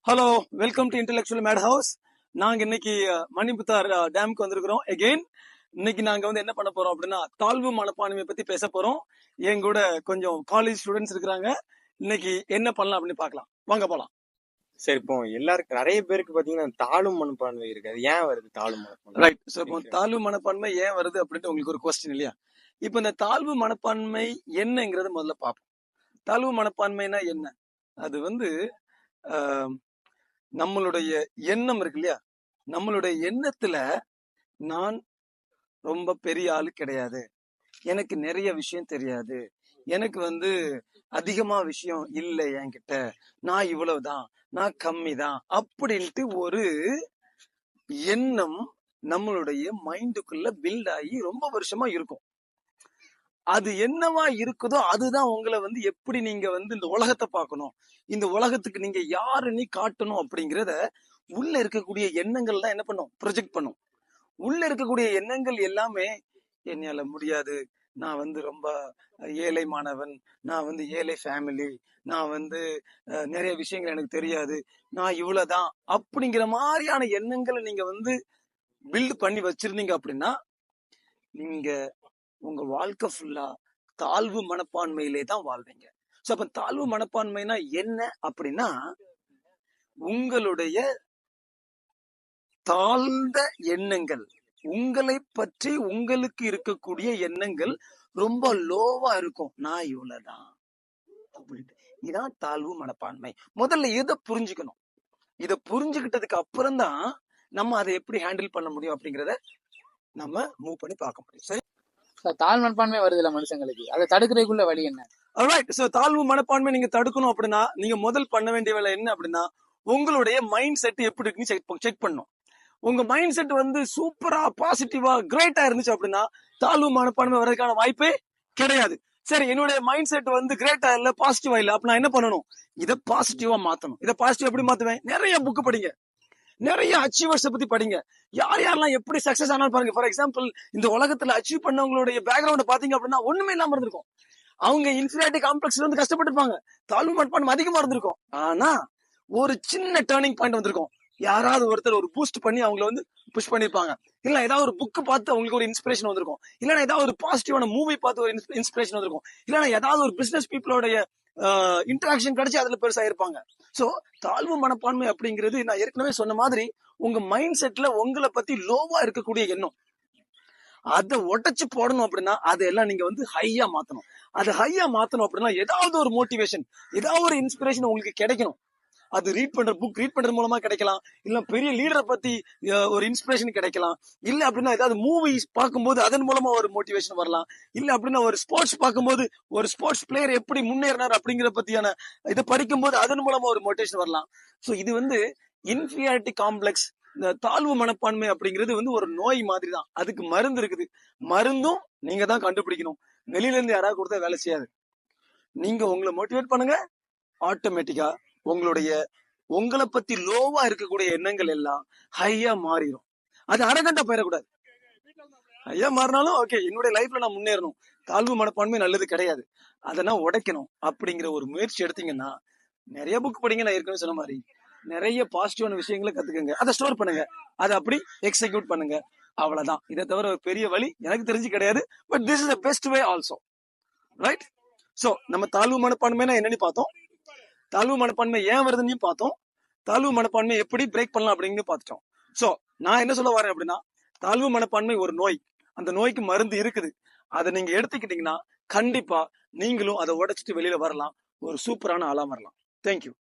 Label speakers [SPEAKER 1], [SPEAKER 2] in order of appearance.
[SPEAKER 1] Hello, welcome to intellectual mad house. நாங்க இன்னைக்கு மணிமுத்தார் டேமுக்கு வந்திருக்கிறோம் எகெயின். இன்னைக்கு நாங்க வந்து என்ன பண்ண போறோம் அப்படின்னா தாழ்வு மனப்பான்மையை பத்தி பேச போறோம். என் கூட கொஞ்சம் காலேஜ் ஸ்டூடெண்ட்ஸ் இருக்கிறாங்க. இன்னைக்கு என்ன பண்ணலாம் அப்படின்னு பார்க்கலாம். வாங்க போலாம்.
[SPEAKER 2] சரி, இப்போ எல்லாருக்கும் நிறைய பேருக்கு பாத்தீங்கன்னா தாழ்வு மனப்பான்மை இருக்கு. அது ஏன் வருது தாழ்வு மனப்பான்மை?
[SPEAKER 1] ரைட். ஸோ இப்போ தாழ்வு மனப்பான்மை ஏன் வருது அப்படின்ட்டு உங்களுக்கு ஒரு கொஸ்டின் இல்லையா? இப்போ இந்த தாழ்வு மனப்பான்மை என்னங்கிறத முதல்ல பார்ப்போம். தாழ்வு மனப்பான்மைனா என்ன? அது வந்து நம்மளுடைய எண்ணம் இருக்கு இல்லையா? நம்மளுடைய எண்ணத்துல நான் ரொம்ப பெரிய ஆளு கிடையாது, எனக்கு நிறைய விஷயம் தெரியாது, எனக்கு வந்து அதிகமா விஷயம் இல்லை என்கிட்ட, நான் இவ்வளவுதான், நான் கம்மி தான் அப்படின்ட்டு ஒரு எண்ணம் நம்மளுடைய மைண்டுக்குள்ள பில்ட் ஆகி ரொம்ப வருஷமா இருக்கும். அது என்னவா இருக்குதோ அதுதான் உங்களை வந்து எப்படி நீங்க வந்து இந்த உலகத்தை பார்க்கணும், இந்த உலகத்துக்கு நீங்க யாருன்னு காட்டணும் அப்படிங்கிறத உள்ள இருக்கக்கூடிய எண்ணங்கள் தான் என்ன பண்ணும், ப்ரொஜெக்ட் பண்ணும். உள்ள இருக்கக்கூடிய எண்ணங்கள் எல்லாமே என்னால முடியாது, நான் வந்து ரொம்ப ஏழை மாணவன், நான் வந்து ஏழை ஃபேமிலி, நான் வந்து நிறைய விஷயங்கள் எனக்கு தெரியாது, நான் இவ்வளவுதான் அப்படிங்கிற மாதிரியான எண்ணங்களை நீங்க வந்து பில்ட் பண்ணி வச்சிருந்தீங்க அப்படின்னா நீங்க உங்க வாழ்க்கை ஃபுல்லா தாழ்வு மனப்பான்மையிலே தான் வாழ்வீங்க. சோ அப்ப தாழ்வு மனப்பான்மைனா என்ன அப்படின்னா உங்களுடைய தாழ்ந்த எண்ணங்கள், உங்களை பற்றி உங்களுக்கு இருக்கக்கூடிய எண்ணங்கள் ரொம்ப லோவா இருக்கும். நான் இவ்வளவுதான் அப்படின்ட்டு. இதான் தாழ்வு மனப்பான்மை. முதல்ல இதை புரிஞ்சுக்கணும். இதை புரிஞ்சுக்கிட்டதுக்கு அப்புறம் தான் நம்ம அதை எப்படி ஹேண்டில் பண்ண முடியும் அப்படிங்கறத நம்ம மூவ் பண்ணி பார்க்க முடியும். சரி,
[SPEAKER 3] தாழ்வு மனப்பான்மை வருது இல்ல மனுஷங்களுக்கு, அதை தடுக்கிறதுக்குள்ள வழி என்ன?
[SPEAKER 1] ரைட். சோ தாழ்வு மனப்பான்மை நீங்க தடுக்கணும் அப்படின்னா நீங்க முதல் பண்ண வேண்டிய வேலை என்ன அப்படின்னா உங்களுடைய மைண்ட் செட் எப்படி இருக்குன்னு செக் பண்ணும். உங்க மைண்ட் செட் வந்து சூப்பரா பாசிட்டிவா கிரேட்டா இருந்துச்சு அப்படின்னா தாழ்வு மனப்பான்மை வர்றதுக்கான வாய்ப்பே கிடையாது. சரி, என்னுடைய மைண்ட் செட் வந்து கிரேட்டா இல்ல, பாசிட்டிவா இல்ல, அப்ப நான் என்ன பண்ணணும், இதை பாசிட்டிவா மாத்தணும். இதை பாசிட்டிவ் எப்படி மாத்துவேன்? நிறைய புக் படிங்க, நிறைய அச்சீவர்ஸ் பத்தி படிங்க. யார் யாரெல்லாம் எப்படி சக்சஸ் ஆனாலும் பாருங்க. ஃபார் எக்ஸாம்பிள், இந்த உலகத்துல அச்சீவ் பண்ணவங்களுடைய பேக்ரவுண்ட் பாத்தீங்க அப்படின்னா ஒண்ணுமே இல்லாம இருந்திருக்கும். அவங்க இன்ஃபீரியாரிட்டி காம்ப்ளெக்ஸ்ல வந்து கஷ்டப்பட்டிருப்பாங்க, தாழ்வு மனப்பான்மை அதிகமா இருந்திருக்கும். ஆனா ஒரு சின்ன டேர்னிங் பாயிண்ட் வந்திருக்கும். யாராவது ஒருத்தர் ஒரு பூஸ்ட் பண்ணி அவங்களை வந்து புஷ் பண்ணிருப்பாங்க, இல்ல ஏதாவது ஒரு புக் பார்த்து அவங்களுக்கு ஒரு இன்ஸ்பிரேஷன் வந்திருக்கும், இல்லன்னா ஏதாவது ஒரு பாசிட்டிவான மூவி பார்த்து ஒரு இன்ஸ்பிரேஷன் வந்திருக்கும், இல்லன்னா ஏதாவது ஒரு பிசினஸ் பீப்புளோடைய இன்டராக்ஷன் கிடைச்சி அதுல பெருசா இருப்பாங்க. சோ தாழ்வு மனப்பான்மை அப்படிங்கிறது நான் ஏற்கனவே சொன்ன மாதிரி உங்க மைண்ட் செட்ல உங்களை பத்தி லோவா இருக்கக்கூடிய எண்ணம், அதை உடைச்சு போடணும் அப்படின்னா அதெல்லாம் நீங்க வந்து ஹையா மாத்தணும். அதை ஹையா மாத்தணும் அப்படின்னா ஏதாவது ஒரு மோட்டிவேஷன், ஏதாவது ஒரு இன்ஸ்பிரேஷன் உங்களுக்கு கிடைக்கணும். அது ரீட் பண்ற புக் ரீட் பண்றது மூலமா கிடைக்கலாம், இல்ல பெரிய லீடரை பத்தி ஒரு இன்ஸ்பிரேஷன் கிடைக்கலாம், இல்ல அப்படின்னா ஏதாவது மூவிஸ் பார்க்கும்போது அதன் மூலமா ஒரு மோட்டிவேஷன் வரலாம், இல்ல அப்படின்னா ஒரு ஸ்போர்ட்ஸ் பார்க்கும்போது ஒரு ஸ்போர்ட்ஸ் பிளேயர் எப்படி முன்னேறினார் அப்படிங்கிற பத்தியான இதை படிக்கும்போது அதன் மூலமா ஒரு மோட்டிவேஷன் வரலாம். சோ இது வந்து இன்ஃபீரியாரிட்டி காம்ப்ளெக்ஸ், இந்த தாழ்வு மனப்பான்மை அப்படிங்கிறது வந்து ஒரு நோய் மாதிரி தான். அதுக்கு மருந்து இருக்குது. மருந்தும் நீங்க தான் கண்டுபிடிக்கணும். வெளியில இருந்து யாராவது கொடுத்தா வேலை செய்யாது. நீங்க உங்களை மோட்டிவேட் பண்ணுங்க, ஆட்டோமேட்டிக்கா உங்களை பத்தி லோவா இருக்கக்கூடிய எண்ணங்கள் எல்லாம் ஹையா மாறிடும். அது அரகண்டா போயிடக்கூடாது. ஹையா மாறினாலும் ஓகே, என்னுடைய லைஃப்ல நான் முன்னேறணும், தாழ்வு மனப்பான்மை நல்லது கிடையாது, அதை நான் உடைக்கணும் அப்படிங்கிற ஒரு முயற்சி எடுத்தீங்கன்னா நிறைய புக் படிங்க. நான் ஏற்கனவே சொன்ன மாதிரி நிறைய பாசிட்டிவான விஷயங்களை கத்துக்கங்க, அதை ஸ்டோர் பண்ணுங்க, அதை அப்படி எக்ஸிக்யூட் பண்ணுங்க. அவ்வளவுதான். இதை தவிர ஒரு பெரிய வழி எனக்கு தெரிஞ்சு கிடையாது. But this is the best way also. Right. So நம்ம தாழ்வு மனப்பான்மைனா என்னன்னு பார்த்தோம், தாழ்வு மனப்பான்மை ஏன் வருதுன்னு பார்த்தோம், தாழ்வு மனப்பான்மை எப்படி பிரேக் பண்ணலாம் அப்படின்னு பார்த்துட்டோம். சோ நான் என்ன சொல்ல வரேன் அப்படின்னா தாழ்வு மனப்பான்மை ஒரு நோய், அந்த நோய்க்கு மருந்து இருக்குது. அதை நீங்க எடுத்துக்கிட்டீங்கன்னா கண்டிப்பா நீங்களும் அதை உடைச்சிட்டு வெளியில வரலாம், ஒரு சூப்பரான ஆளா வரலாம். தேங்க்யூ.